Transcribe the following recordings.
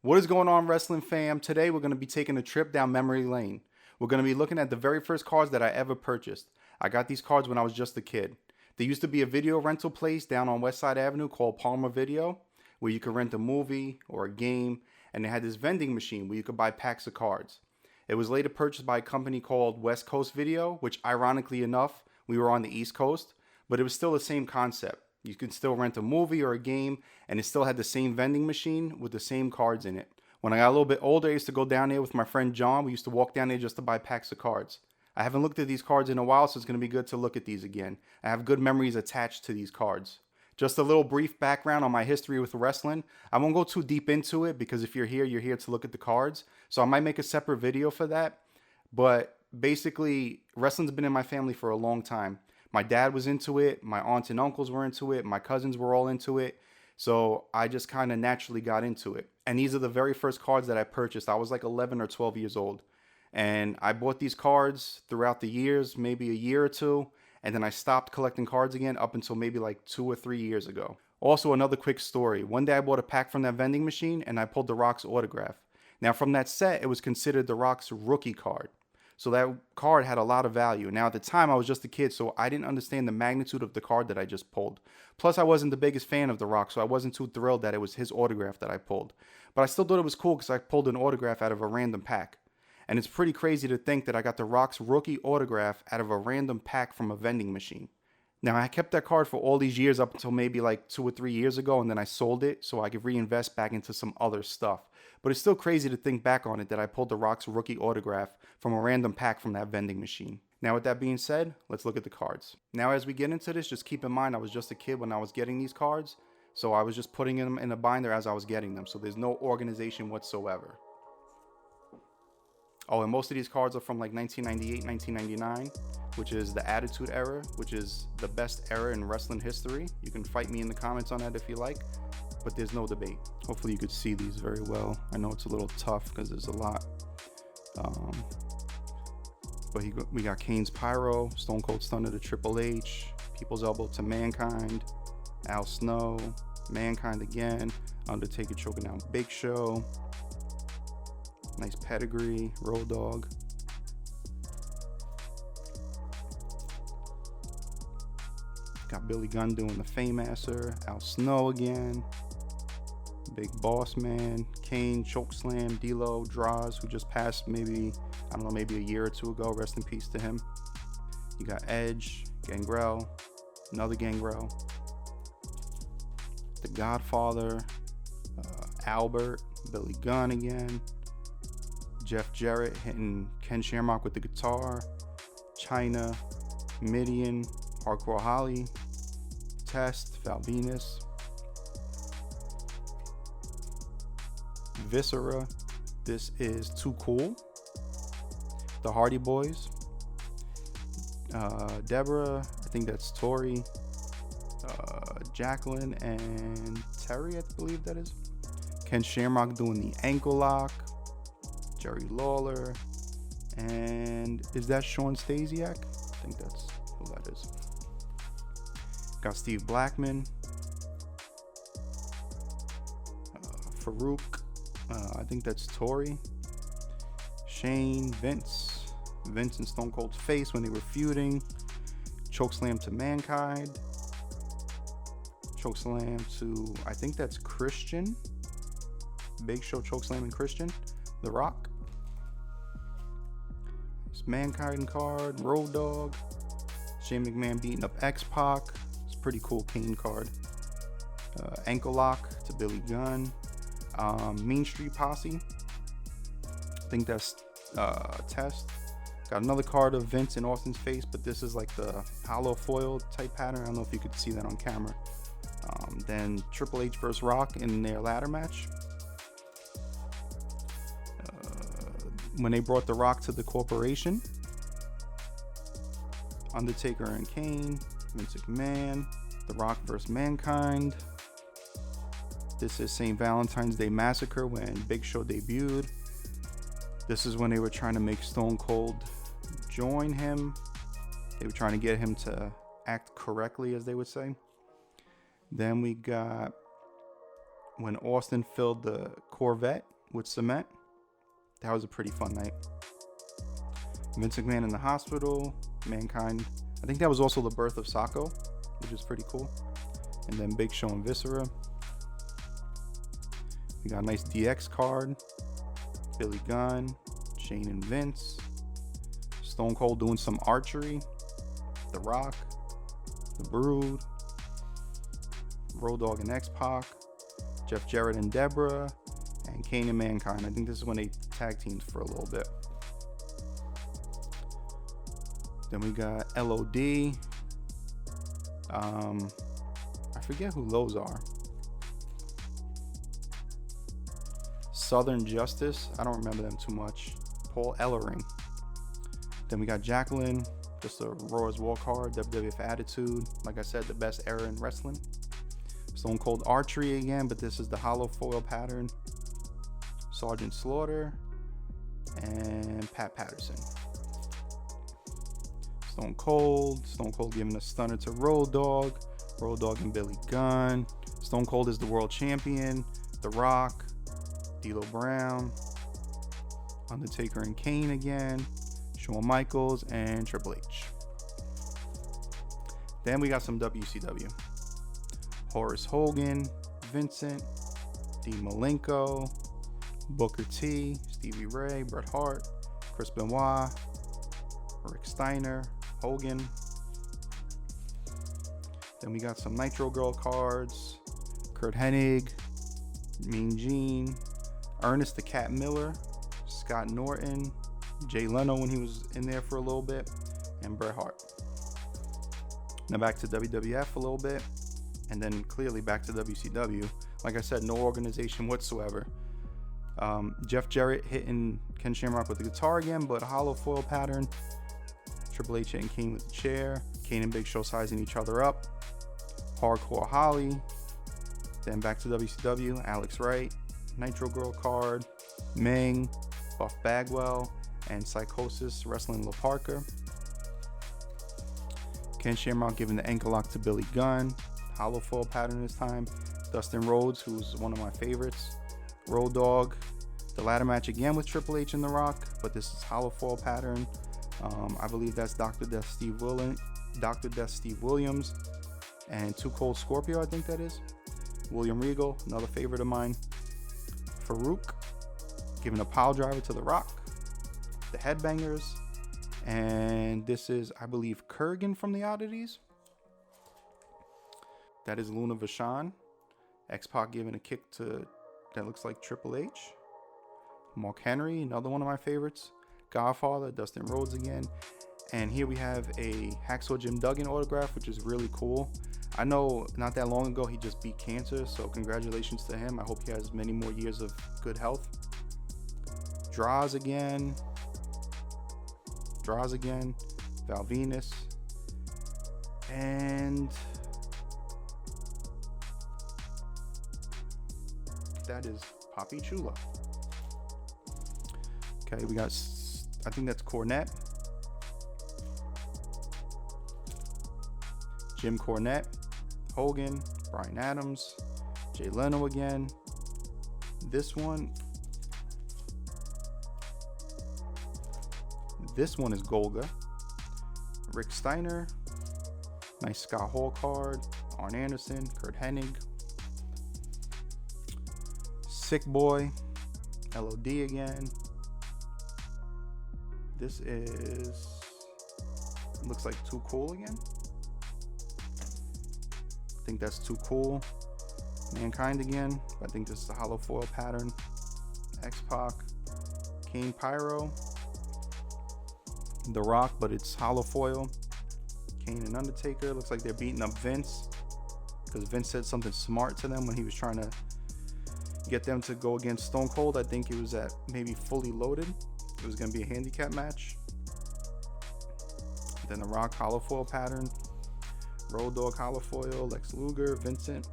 What is going on, wrestling fam? Today we're going to be taking a trip down memory lane. We're going to be looking at the very first cards that I ever purchased. I got these cards when I was just a kid. There used to be a video rental place down on West Side Avenue called Palmer Video, where you could rent a movie or a game, and they had this vending machine where you could buy packs of cards. It was later purchased by a company called West Coast Video, which ironically enough, we were on the East Coast, but it was still the same concept. You could still rent a movie or a game, and it still had the same vending machine with the same cards in it. When I got a little bit older, I used to go down there with my friend John. We used to walk down there just to buy packs of cards. I haven't looked at these cards in a while, so it's going to be good to look at these again. I have good memories attached to these cards. Just a little brief background on my history with wrestling. I won't go too deep into it because if you're here to look at the cards. So I might make a separate video for that. But basically, wrestling's been in my family for a long time. My dad was into it. My aunts and uncles were into it. My cousins were all into it. So I just kind of naturally got into it. And these are the very first cards that I purchased. I was like 11 or 12 years old. And I bought these cards throughout the years, maybe a year or two. And then I stopped collecting cards again up until maybe like 2 or 3 years ago. Also, another quick story. One day I bought a pack from that vending machine and I pulled The Rock's autograph. Now from that set, it was considered The Rock's rookie card. So that card had a lot of value. Now at the time I was just a kid, so I didn't understand the magnitude of the card that I just pulled. Plus I wasn't the biggest fan of The Rock, so I wasn't too thrilled that it was his autograph that I pulled. But I still thought it was cool because I pulled an autograph out of a random pack. And it's pretty crazy to think that I got The Rock's rookie autograph out of a random pack from a vending machine. Now I kept that card for all these years up until maybe like 2 or 3 years ago, and then I sold it so I could reinvest back into some other stuff. But it's still crazy to think back on it that I pulled The Rock's rookie autograph from a random pack from that vending machine. Now with that being said, let's look at the cards. Now as we get into this, just keep in mind I was just a kid when I was getting these cards, so I was just putting them in a binder as I was getting them, so there's no organization whatsoever. Oh, and most of these cards are from like 1998, 1999, which is the Attitude Era, which is the best era in wrestling history. You can fight me in the comments on that if you like, but there's no debate. Hopefully you could see these very well. I know it's a little tough because there's a lot. But we got Kane's Pyro, Stone Cold Stunner to Triple H, People's Elbow to Mankind, Al Snow, Mankind again, Undertaker choking down Big Show. Nice pedigree, Road Dogg. Got Billy Gunn doing the Fameasser, Al Snow again, Big Boss Man, Kane, Chokeslam, D'Lo, Draws, who just passed maybe a year or two ago. Rest in peace to him. You got Edge, Gangrel, another Gangrel, The Godfather, Albert, Billy Gunn again, Jeff Jarrett hitting Ken Shamrock with the guitar, China, Midian, Hardcore Holly, Test, Val Venus, Viscera, this is Too Cool, the Hardy Boys, Deborah, I think that's Tori, Jacqueline and Terry, I believe that is, Ken Shamrock doing the ankle lock, Jerry Lawler, and is that Sean Stasiak? I think that's who that is. Got Steve Blackman, Farouk, I think that's Tori, Shane, Vince and Stone Cold's face when they were feuding, Chokeslam to Mankind, Chokeslam to, I think that's Christian, Big Show, Chokeslam and Christian, The Rock. It's Mankind card, Road Dogg, Shane McMahon beating up X-Pac. It's a pretty cool Kane card. Ankle lock to Billy Gunn. Mean Street Posse. I think that's Test. Got another card of Vince in Austin's face, but this is like the hollow foil type pattern. I don't know if you could see that on camera. Then Triple H versus Rock in their ladder match. When they brought The Rock to the corporation. Undertaker and Kane, Vince McMahon, The Rock versus Mankind. This is St. Valentine's Day Massacre when Big Show debuted. This is when they were trying to make Stone Cold join him. They were trying to get him to act correctly, as they would say. Then we got when Austin filled the Corvette with cement. That was a pretty fun night. Vince McMahon in the hospital. Mankind. I think that was also the birth of Sacco, which is pretty cool. And then Big Show and Viscera. We got a nice DX card. Billy Gunn. Shane and Vince. Stone Cold doing some archery. The Rock. The Brood. Road Dogg and X-Pac. Jeff Jarrett and Deborah. And Kane and Mankind. I think this is when they tag teamed for a little bit. Then we got LOD. I forget who those are. Southern Justice. I don't remember them too much. Paul Ellering. Then we got Jacqueline. Just a Roy's War card. WWF Attitude. Like I said, the best era in wrestling. Stone Cold Archery again, but this is the hollow foil pattern. Sergeant Slaughter. And Pat Patterson. Stone Cold giving a stunner to Road Dogg. Road Dogg and Billy Gunn. Stone Cold is the world champion. The Rock. D'Lo Brown. Undertaker and Kane again. Shawn Michaels and Triple H. Then we got some WCW. Horace Hogan. Vincent. Dean Malenko. Booker T. Stevie Ray. Bret Hart. Chris Benoit. Rick Steiner. Hogan. Then we got some Nitro Girl cards. Kurt Hennig, Mean Gene, Ernest the Cat Miller, Scott Norton, Jay Leno when he was in there for a little bit, and Bret Hart. Now back to WWF a little bit, and then clearly back to WCW. Like I said, no organization whatsoever. Jeff Jarrett hitting Ken Shamrock with the guitar again, but a hollow foil pattern. Triple H hitting Kane with the chair. Kane and Big Show sizing each other up. Hardcore Holly. Then back to WCW. Alex Wright. Nitro Girl card. Ming. Buff Bagwell. And Psychosis wrestling La Parker. Ken Shamrock giving the ankle lock to Billy Gunn. Hollow foil pattern this time. Dustin Rhodes, who's one of my favorites. Road Dogg. The ladder match again with Triple H and The Rock, but this is hollow foil pattern. I believe that's Dr. Death Steve Williams, and Too Cold Scorpio, I think that is. William Regal, another favorite of mine. Farouk, giving a pile driver to The Rock. The Headbangers, and this is, I believe, Kurgan from the Oddities. That is Luna Vachon. X-Pac giving a kick to, that looks like Triple H. Mark Henry, another one of my favorites. Godfather, Dustin Rhodes again. And here we have a Hacksaw Jim Duggan autograph, which is really cool. I know not that long ago he just beat cancer, so congratulations to him. I hope he has many more years of good health. Draws again. Val Venus. And that is Papi Chulo. Okay, we got, I think that's Cornette. Jim Cornette, Hogan, Bryan Adams, Jay Leno again. This one is Golga. Rick Steiner, nice Scott Hall card. Arn Anderson, Kurt Hennig. Sick Boy, LOD again. This is, looks like Too Cool again. I think that's Too Cool. Mankind again. I think this is a hollow foil pattern. X-Pac. Kane Pyro. The Rock, but it's hollow foil. Kane and Undertaker. Looks like they're beating up Vince, because Vince said something smart to them when he was trying to get them to go against Stone Cold. I think it was at maybe Fully Loaded. It was going to be a handicap match. Then The Rock hollow foil pattern. Road Dogg hollow foil. Lex Luger. Vincent.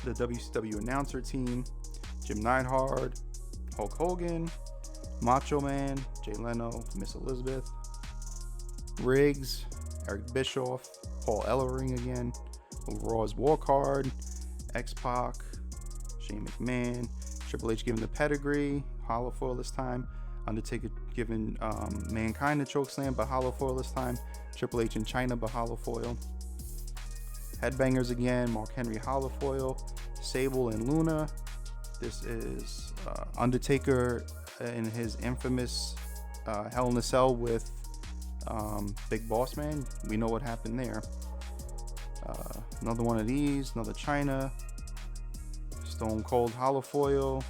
The WCW announcer team. Jim Neidhart. Hulk Hogan. Macho Man. Jay Leno. Miss Elizabeth. Riggs. Eric Bischoff. Paul Ellering again. Raw's War card. X-Pac. Shane McMahon. Triple H giving the pedigree, hollow foil this time. Undertaker giving Mankind the chokeslam, but hollow foil this time. Triple H in China, but hollow foil. Headbangers again, Mark Henry hollow foil. Sable and Luna. This is Undertaker in his infamous Hell in a Cell with Big Boss Man. We know what happened there. Another one of these, another China. Stone Cold hollow foil.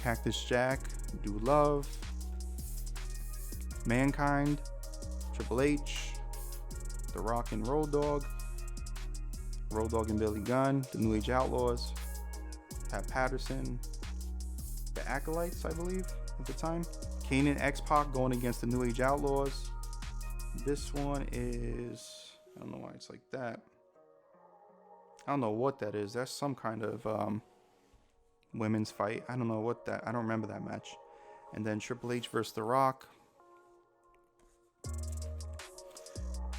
Cactus Jack, Do Love. Mankind, Triple H, The Rock and Road Dogg and Billy Gunn, the New Age Outlaws, Pat Patterson, the Acolytes, I believe, at the time. Kane and X-Pac going against the New Age Outlaws. This one is, I don't know why it's like that. I don't know what that is. That's some kind of women's fight. I don't know what that, I don't remember that match. And then Triple H versus The Rock.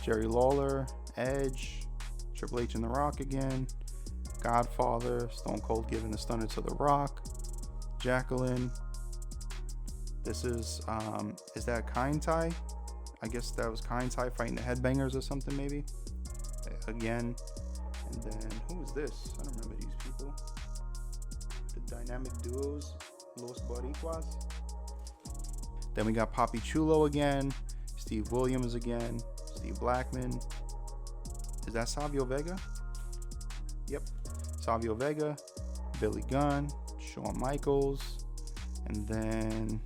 Jerry Lawler, Edge, Triple H and The Rock again, Godfather, Stone Cold giving the stunner to The Rock, Jacqueline. This is that Kind Tai? I guess that was Kind Tai fighting the Headbangers or something maybe. Again, and then who is this? I don't remember these people. The Dynamic Duos, Los Boricuas. Then we got Papi Chulo again, Steve Williams again. Steve Blackman. Is that Savio Vega? Yep. Savio Vega, Billy Gunn, Shawn Michaels, and then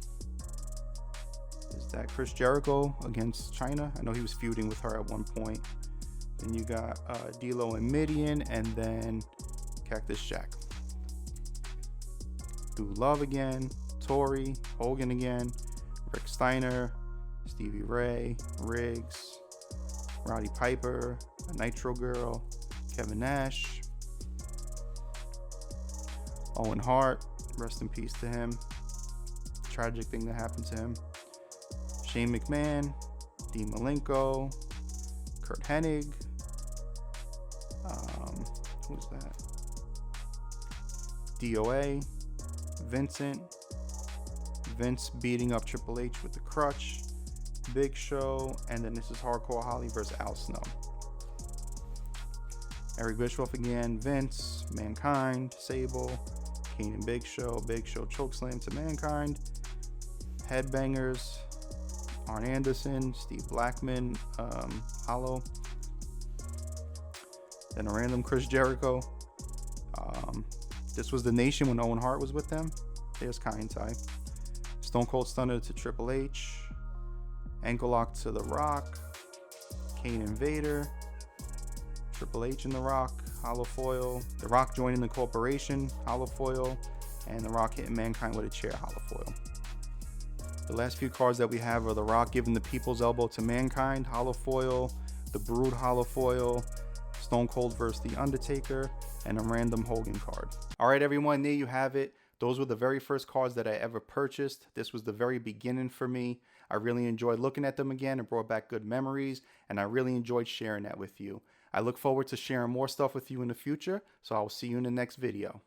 is that Chris Jericho against China? I know he was feuding with her at one point. Then you got D'Lo and Midian, and then Cactus Jack. Do Love again, Tori, Hogan again, Rick Steiner, Stevie Ray, Riggs, Roddy Piper, Nitro Girl, Kevin Nash, Owen Hart, rest in peace to him. Tragic thing that happened to him. Shane McMahon, Dean Malenko, Kurt Hennig. Who's that? DOA, Vincent. Vince beating up Triple H with the crutch. Big Show, and then this is Hardcore Holly versus Al Snow. Eric Bischoff again, Vince, Mankind, Sable, Kane and Big Show chokeslam to Mankind. Headbangers, Arn Anderson, Steve Blackman, Hollow. Then a random Chris Jericho. This was the Nation when Owen Hart was with them. There's Kind Tai. Stone Cold Stunner to Triple H. Ankle lock to The Rock, Kane and Vader, Triple H and The Rock, hollow foil, The Rock joining the corporation, hollow foil, and The Rock hitting Mankind with a chair, hollow foil. The last few cards that we have are The Rock giving the People's Elbow to Mankind, hollow foil, The Brood hollow foil, Stone Cold versus The Undertaker, and a random Hogan card. All right, everyone, there you have it. Those were the very first cards that I ever purchased. This was the very beginning for me. I really enjoyed looking at them again and brought back good memories, and I really enjoyed sharing that with you. I look forward to sharing more stuff with you in the future, so I will see you in the next video.